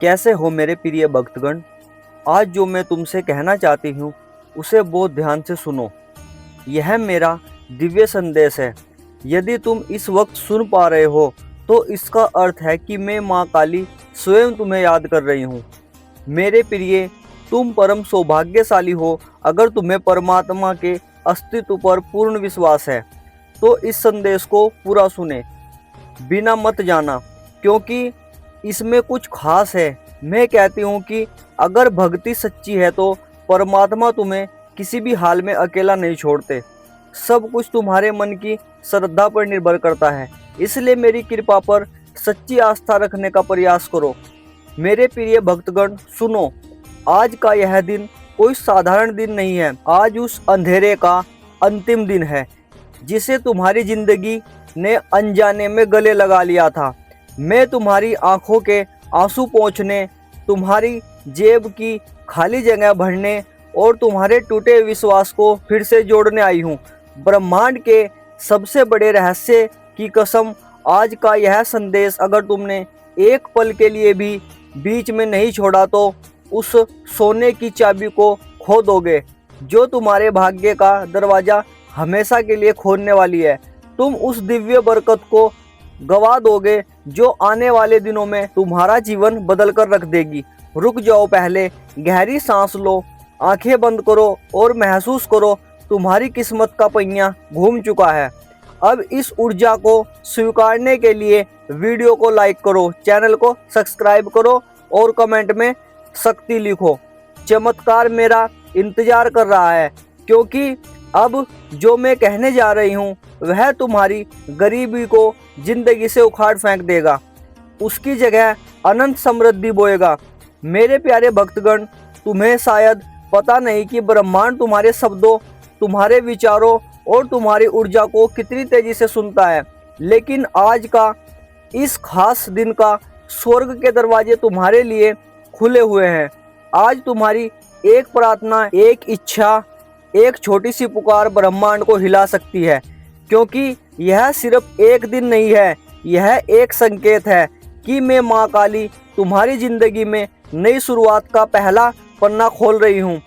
कैसे हो मेरे प्रिय भक्तगण। आज जो मैं तुमसे कहना चाहती हूँ उसे बहुत ध्यान से सुनो। यह मेरा दिव्य संदेश है। यदि तुम इस वक्त सुन पा रहे हो तो इसका अर्थ है कि मैं माँ काली स्वयं तुम्हें याद कर रही हूँ। मेरे प्रिय, तुम परम सौभाग्यशाली हो अगर तुम्हें परमात्मा के अस्तित्व पर पूर्ण विश्वास है। तो इस संदेश को पूरा सुने, बिना मत जाना, क्योंकि इसमें कुछ खास है। मैं कहती हूँ कि अगर भक्ति सच्ची है तो परमात्मा तुम्हें किसी भी हाल में अकेला नहीं छोड़ते। सब कुछ तुम्हारे मन की श्रद्धा पर निर्भर करता है। इसलिए मेरी कृपा पर सच्ची आस्था रखने का प्रयास करो। मेरे प्रिय भक्तगण सुनो, आज का यह दिन कोई साधारण दिन नहीं है। आज उस अंधेरे का अंतिम दिन है जिसे तुम्हारी जिंदगी ने अनजाने में गले लगा लिया था। मैं तुम्हारी आंखों के आंसू पोंछने, तुम्हारी जेब की खाली जगह भरने और तुम्हारे टूटे विश्वास को फिर से जोड़ने आई हूँ। ब्रह्मांड के सबसे बड़े रहस्य की कसम, आज का यह संदेश अगर तुमने एक पल के लिए भी बीच में नहीं छोड़ा तो उस सोने की चाबी को खो दोगे जो तुम्हारे भाग्य का दरवाजा हमेशा के लिए खोलने वाली है। तुम उस दिव्य बरकत को गवा दोगे जो आने वाले दिनों में तुम्हारा जीवन बदल कर रख देगी। रुक जाओ, पहले गहरी सांस लो, आंखें बंद करो और महसूस करो तुम्हारी किस्मत का पहिया घूम चुका है। अब इस ऊर्जा को स्वीकारने के लिए वीडियो को लाइक करो, चैनल को सब्सक्राइब करो और कमेंट में शक्ति लिखो। चमत्कार मेरा इंतजार कर रहा है, क्योंकि अब जो मैं कहने जा रही हूँ वह तुम्हारी गरीबी को जिंदगी से उखाड़ फेंक देगा, उसकी जगह अनंत समृद्धि बोएगा। मेरे प्यारे भक्तगण, तुम्हें शायद पता नहीं कि ब्रह्मांड तुम्हारे शब्दों, तुम्हारे विचारों और तुम्हारी ऊर्जा को कितनी तेजी से सुनता है। लेकिन आज का इस खास दिन का स्वर्ग के दरवाजे तुम्हारे लिए खुले हुए हैं। आज तुम्हारी एक प्रार्थना, एक इच्छा, एक छोटी सी पुकार ब्रह्मांड को हिला सकती है, क्योंकि यह सिर्फ एक दिन नहीं है, यह एक संकेत है कि मैं माँ काली तुम्हारी जिंदगी में नई शुरुआत का पहला पन्ना खोल रही हूँ।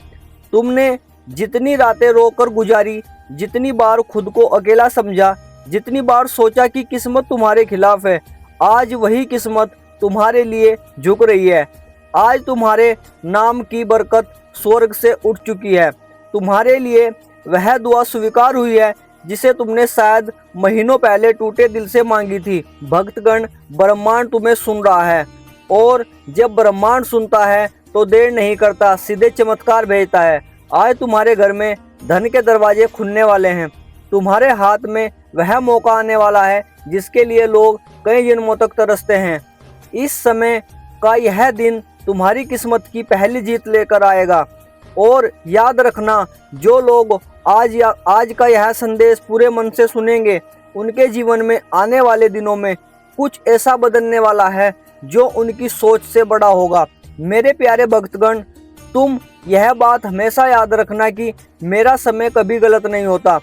तुमने जितनी रातें रोकर गुजारी, जितनी बार खुद को अकेला समझा, जितनी बार सोचा कि किस्मत तुम्हारे खिलाफ है, आज वही किस्मत तुम्हारे लिए झुक रही है। आज तुम्हारे नाम की बरकत स्वर्ग से उठ चुकी है। तुम्हारे लिए वह दुआ स्वीकार हुई है जिसे तुमने शायद महीनों पहले टूटे दिल से मांगी थी। भक्तगण, ब्रह्मांड तुम्हें सुन रहा है, और जब ब्रह्मांड सुनता है तो देर नहीं करता, सीधे चमत्कार भेजता है। आज तुम्हारे घर में धन के दरवाजे खुलने वाले हैं। तुम्हारे हाथ में वह मौका आने वाला है जिसके लिए लोग कई जन्मों तक तरसते हैं। इस समय का यह दिन तुम्हारी किस्मत की पहली जीत लेकर आएगा। और याद रखना, जो लोग आज का यह संदेश पूरे मन से सुनेंगे, उनके जीवन में आने वाले दिनों में कुछ ऐसा बदलने वाला है जो उनकी सोच से बड़ा होगा। मेरे प्यारे भक्तगण, तुम यह बात हमेशा याद रखना कि मेरा समय कभी गलत नहीं होता।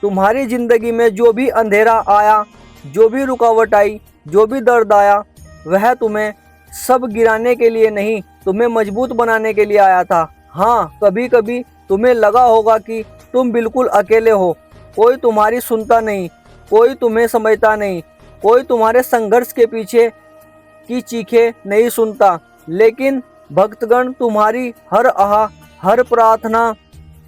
तुम्हारी जिंदगी में जो भी अंधेरा आया, जो भी रुकावट आई, जो भी दर्द आया, वह तुम्हें सब गिराने के लिए नहीं, तुम्हें मजबूत बनाने के लिए आया था। हाँ, कभी कभी तुम्हें लगा होगा कि तुम बिल्कुल अकेले हो, कोई तुम्हारी सुनता नहीं, कोई तुम्हें समझता नहीं, कोई तुम्हारे संघर्ष के पीछे की चीखें नहीं सुनता। लेकिन भक्तगण, तुम्हारी हर आह, हर प्रार्थना,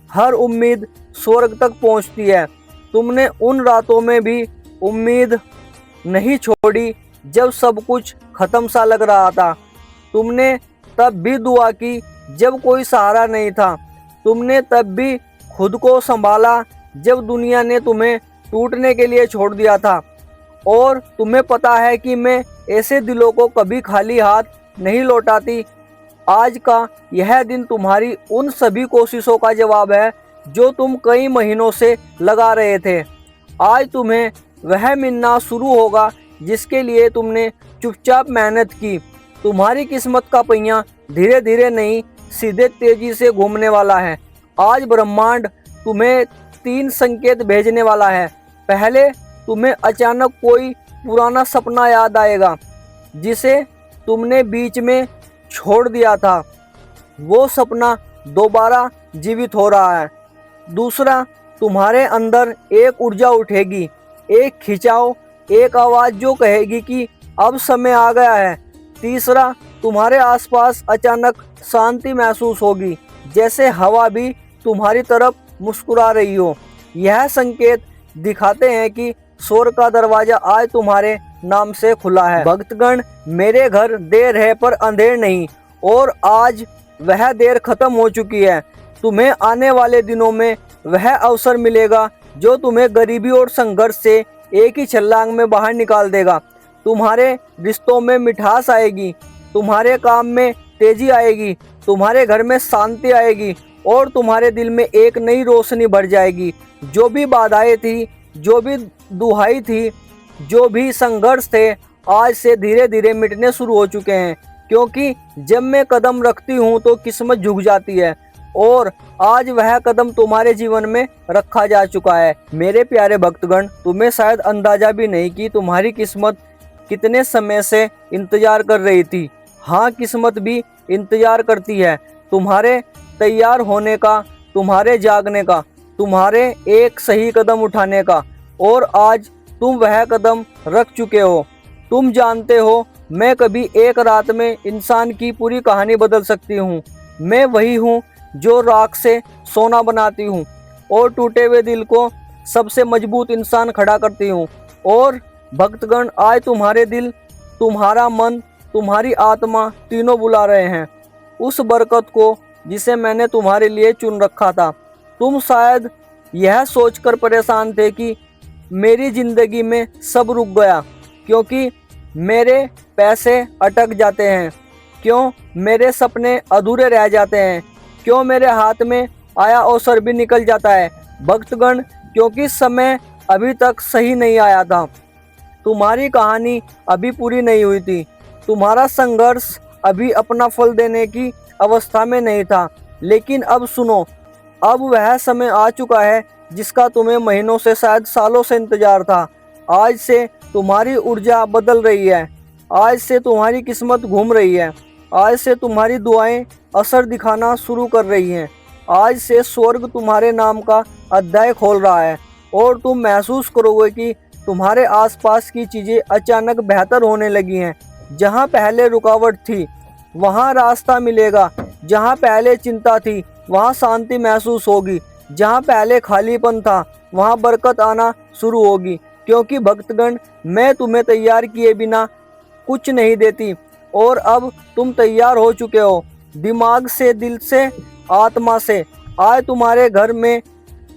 हर उम्मीद स्वर्ग तक पहुंचती है। तुमने उन रातों में भी उम्मीद नहीं छोड़ी जब सब कुछ खत्म सा लग रहा था। तुमने तब भी दुआ की जब कोई सहारा नहीं था। तुमने तब भी खुद को संभाला जब दुनिया ने तुम्हें टूटने के लिए छोड़ दिया था। और तुम्हें पता है कि मैं ऐसे दिलों को कभी खाली हाथ नहीं लौटाती। आज का यह दिन तुम्हारी उन सभी कोशिशों का जवाब है जो तुम कई महीनों से लगा रहे थे। आज तुम्हें वह मिलना शुरू होगा जिसके लिए तुमने चुपचाप मेहनत की। तुम्हारी किस्मत का पहिया धीरे धीरे नहीं, सीधे तेजी से घूमने वाला है। आज ब्रह्मांड तुम्हें 3 संकेत भेजने वाला है। पहले, तुम्हें अचानक कोई पुराना सपना याद आएगा जिसे तुमने बीच में छोड़ दिया था वो सपना दोबारा जीवित हो रहा है। दूसरा, तुम्हारे अंदर एक ऊर्जा उठेगी, एक खिंचाव, एक आवाज़ जो कहेगी कि अब समय आ गया है। तीसरा, तुम्हारे आसपास अचानक शांति महसूस होगी, जैसे हवा भी तुम्हारी तरफ मुस्कुरा रही हो। यह संकेत दिखाते हैं कि स्वर्ग का दरवाजा आज तुम्हारे नाम से खुला है। भक्तगण, मेरे घर देर है पर अंधेर नहीं, और आज वह देर खत्म हो चुकी है। तुम्हें आने वाले दिनों में वह अवसर मिलेगा जो तुम्हें गरीबी और संघर्ष से एक ही छलांग में बाहर निकाल देगा। तुम्हारे रिश्तों में मिठास आएगी, तुम्हारे काम में तेजी आएगी, तुम्हारे घर में शांति आएगी और तुम्हारे दिल में एक नई रोशनी भर जाएगी। जो भी बाधाएं थी, जो भी दुहाई थी, जो भी संघर्ष थे, आज से धीरे धीरे मिटने शुरू हो चुके हैं, क्योंकि जब मैं कदम रखती हूँ तो किस्मत झुक जाती है और आज वह कदम तुम्हारे जीवन में रखा जा चुका है। मेरे प्यारे भक्तगण, तुम्हें शायद अंदाजा भी नहीं कि तुम्हारी किस्मत कितने समय से इंतजार कर रही थी। हाँ, किस्मत भी इंतजार करती है तुम्हारे तैयार होने का, तुम्हारे जागने का, तुम्हारे एक सही कदम उठाने का, और आज तुम वह कदम रख चुके हो। तुम जानते हो, मैं कभी एक रात में इंसान की पूरी कहानी बदल सकती हूँ। मैं वही हूँ जो राख से सोना बनाती हूँ और टूटे हुए दिल को सबसे मजबूत इंसान खड़ा करती हूँ। और भक्तगण, आज तुम्हारे दिल, तुम्हारा मन, तुम्हारी आत्मा तीनों बुला रहे हैं उस बरकत को जिसे मैंने तुम्हारे लिए चुन रखा था। तुम शायद यह सोचकर परेशान थे कि मेरी ज़िंदगी में सब रुक गया, क्योंकि मेरे पैसे अटक जाते हैं, क्यों मेरे सपने अधूरे रह जाते हैं, क्यों मेरे हाथ में आया अवसर भी निकल जाता है। भक्तगण, क्योंकि समय अभी तक सही नहीं आया था। तुम्हारी कहानी अभी पूरी नहीं हुई थी। तुम्हारा संघर्ष अभी अपना फल देने की अवस्था में नहीं था। लेकिन अब सुनो, अब वह समय आ चुका है जिसका तुम्हें महीनों से, शायद सालों से इंतजार था। आज से तुम्हारी ऊर्जा बदल रही है, आज से तुम्हारी किस्मत घूम रही है, आज से तुम्हारी दुआएं असर दिखाना शुरू कर रही हैं। आज से स्वर्ग तुम्हारे नाम का अध्याय खोल रहा है और तुम महसूस करोगे कि तुम्हारे आसपास की चीज़ें अचानक बेहतर होने लगी हैं। जहां पहले रुकावट थी वहां रास्ता मिलेगा, जहां पहले चिंता थी वहां शांति महसूस होगी, जहां पहले खालीपन था वहां बरकत आना शुरू होगी। क्योंकि भक्तगण, मैं तुम्हें तैयार किए बिना कुछ नहीं देती और अब तुम तैयार हो चुके हो, दिमाग से, दिल से, आत्मा से। आज तुम्हारे घर में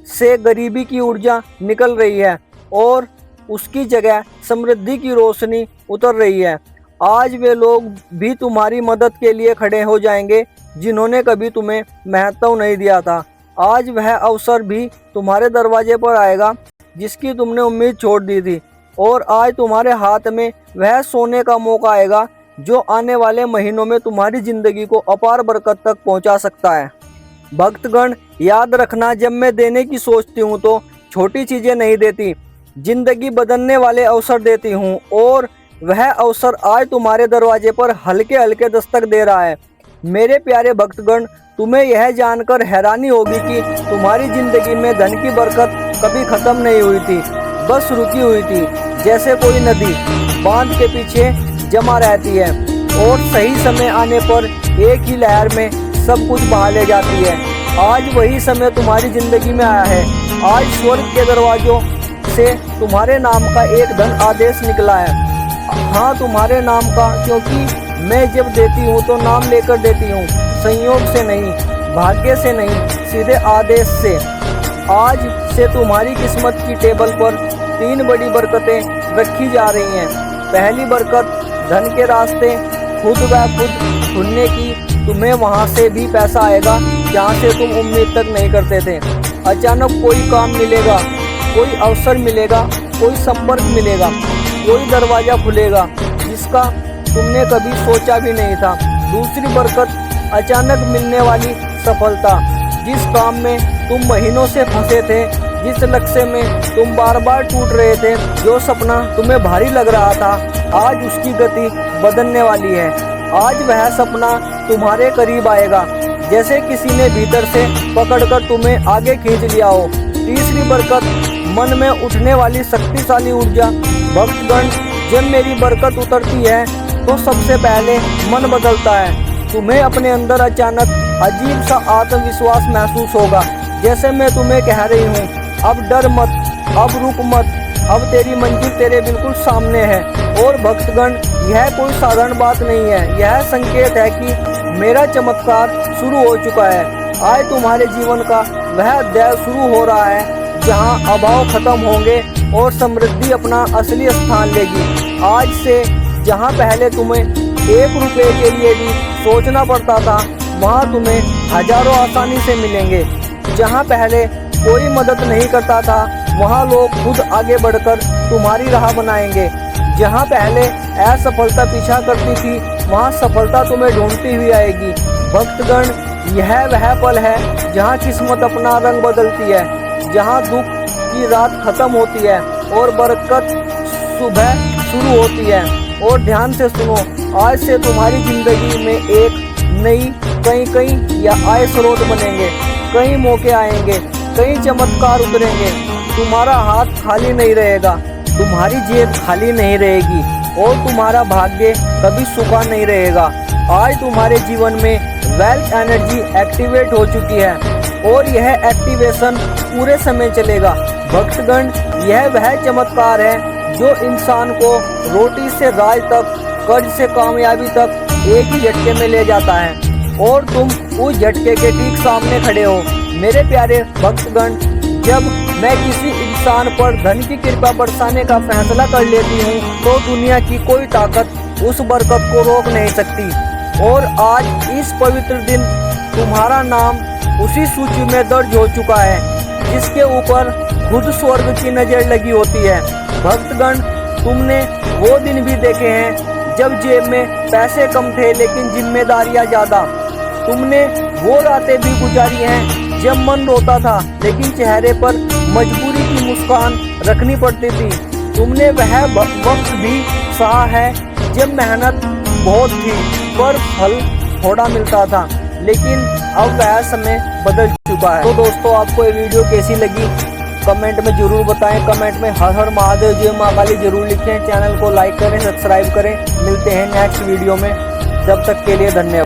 से गरीबी की ऊर्जा निकल रही है और उसकी जगह समृद्धि की रोशनी उतर रही है। आज वे लोग भी तुम्हारी मदद के लिए खड़े हो जाएंगे जिन्होंने कभी तुम्हें महत्व नहीं दिया था। आज वह अवसर भी तुम्हारे दरवाजे पर आएगा जिसकी तुमने उम्मीद छोड़ दी थी, और आज तुम्हारे हाथ में वह सोने का मौका आएगा जो आने वाले महीनों में तुम्हारी ज़िंदगी को अपार बरकत तक पहुंचा सकता है। भक्तगण, याद रखना, जब मैं देने की सोचती हूँ तो छोटी चीज़ें नहीं देती, जिंदगी बदलने वाले अवसर देती हूँ, और वह अवसर आज तुम्हारे दरवाजे पर हल्के हल्के दस्तक दे रहा है। मेरे प्यारे भक्तगण, तुम्हें यह जानकर हैरानी होगी कि तुम्हारी ज़िंदगी में धन की बरकत कभी ख़त्म नहीं हुई थी, बस रुकी हुई थी, जैसे कोई नदी बांध के पीछे जमा रहती है और सही समय आने पर एक ही लहर में सब कुछ बहा ले जाती है। आज वही समय तुम्हारी ज़िंदगी में आया है। आज स्वर्ग के दरवाजों से तुम्हारे नाम का एक धन आदेश निकला है। हाँ, तुम्हारे नाम का, क्योंकि मैं जब देती हूँ तो नाम लेकर देती हूँ, संयोग से नहीं, भाग्य से नहीं, सीधे आदेश से। आज से तुम्हारी किस्मत की टेबल पर 3 बड़ी बरकतें रखी जा रही हैं। पहली बरकत, धन के रास्ते खुद ब खुद खुलने की। तुम्हें वहाँ से भी पैसा आएगा जहाँ से तुम उम्मीद तक नहीं करते थे। अचानक कोई काम मिलेगा, कोई अवसर मिलेगा, कोई संपर्क मिलेगा, कोई दरवाज़ा खुलेगा जिसका तुमने कभी सोचा भी नहीं था। दूसरी बरकत, अचानक मिलने वाली सफलता। जिस काम में तुम महीनों से फंसे थे, जिस लक्ष्य में तुम बार बार टूट रहे थे, जो सपना तुम्हें भारी लग रहा था, आज उसकी गति बदलने वाली है। आज वह सपना तुम्हारे करीब आएगा, जैसे किसी ने भीतर से पकड़कर तुम्हें आगे खींच लिया हो। तीसरी बरकत, मन में उठने वाली शक्तिशाली ऊर्जा। भक्तगण, जब मेरी बरकत उतरती है तो सबसे पहले मन बदलता है। तुम्हें अपने अंदर अचानक अजीब सा आत्मविश्वास महसूस होगा, जैसे मैं तुम्हें कह रही हूँ, अब डर मत, अब रुक मत, अब तेरी मंजिल तेरे बिल्कुल सामने है। और भक्तगण, यह कोई साधारण बात नहीं है, यह संकेत है कि मेरा चमत्कार शुरू हो चुका है। आज तुम्हारे जीवन का वह अध्याय शुरू हो रहा है जहाँ अभाव खत्म होंगे और समृद्धि अपना असली स्थान लेगी। आज से जहाँ पहले तुम्हें 1 रुपये के लिए भी सोचना पड़ता था, वहाँ तुम्हें हजारों आसानी से मिलेंगे। जहाँ पहले कोई मदद नहीं करता था, वहाँ लोग खुद आगे बढ़कर तुम्हारी राह बनाएंगे। जहाँ पहले असफलता पीछा करती थी, वहाँ सफलता तुम्हें ढूंढती हुई आएगी। भक्तगण, यह वह पल है जहाँ किस्मत अपना रंग बदलती है, जहाँ दुख की रात खत्म होती है और बरकत सुबह शुरू होती है। और ध्यान से सुनो, आज से तुम्हारी जिंदगी में एक नई कई या आय स्रोत बनेंगे, कई मौके आएंगे, कई चमत्कार उतरेंगे। तुम्हारा हाथ खाली नहीं रहेगा, तुम्हारी जेब खाली नहीं रहेगी और तुम्हारा भाग्य कभी सूखा नहीं रहेगा। आज तुम्हारे जीवन में वेल्थ एनर्जी एक्टिवेट हो चुकी है और यह एक्टिवेशन पूरे समय चलेगा। भक्तगण, यह वह चमत्कार है जो इंसान को रोटी से राज तक, कर्ज से कामयाबी तक एक ही झटके में ले जाता है और तुम उस झटके के ठीक सामने खड़े हो। मेरे प्यारे भक्तगण, जब मैं किसी इंसान पर धन की कृपा बरसाने का फैसला कर लेती हूँ तो दुनिया की कोई ताकत उस बरकत को रोक नहीं सकती। और आज इस पवित्र दिन तुम्हारा नाम उसी सूची में दर्ज हो चुका है जिसके ऊपर खुद स्वर्ग की नजर लगी होती है। भक्तगण, तुमने वो दिन भी देखे हैं जब जेब में पैसे कम थे लेकिन जिम्मेदारियां ज्यादा। तुमने वो रातें भी गुजारी हैं जब मन रोता था लेकिन चेहरे पर मजबूरी की मुस्कान रखनी पड़ती थी। तुमने वह वक्त भी सहा है जब मेहनत बहुत थी पर फल थोड़ा मिलता था, लेकिन अब वह समय बदल चुका है। तो दोस्तों, आपको ये वीडियो कैसी लगी कमेंट में जरूर बताएं। कमेंट में हर हर महादेव, जय मां काली जरूर लिखें। चैनल को लाइक करें, सब्सक्राइब करें। मिलते हैं नेक्स्ट वीडियो में, जब तक के लिए धन्यवाद।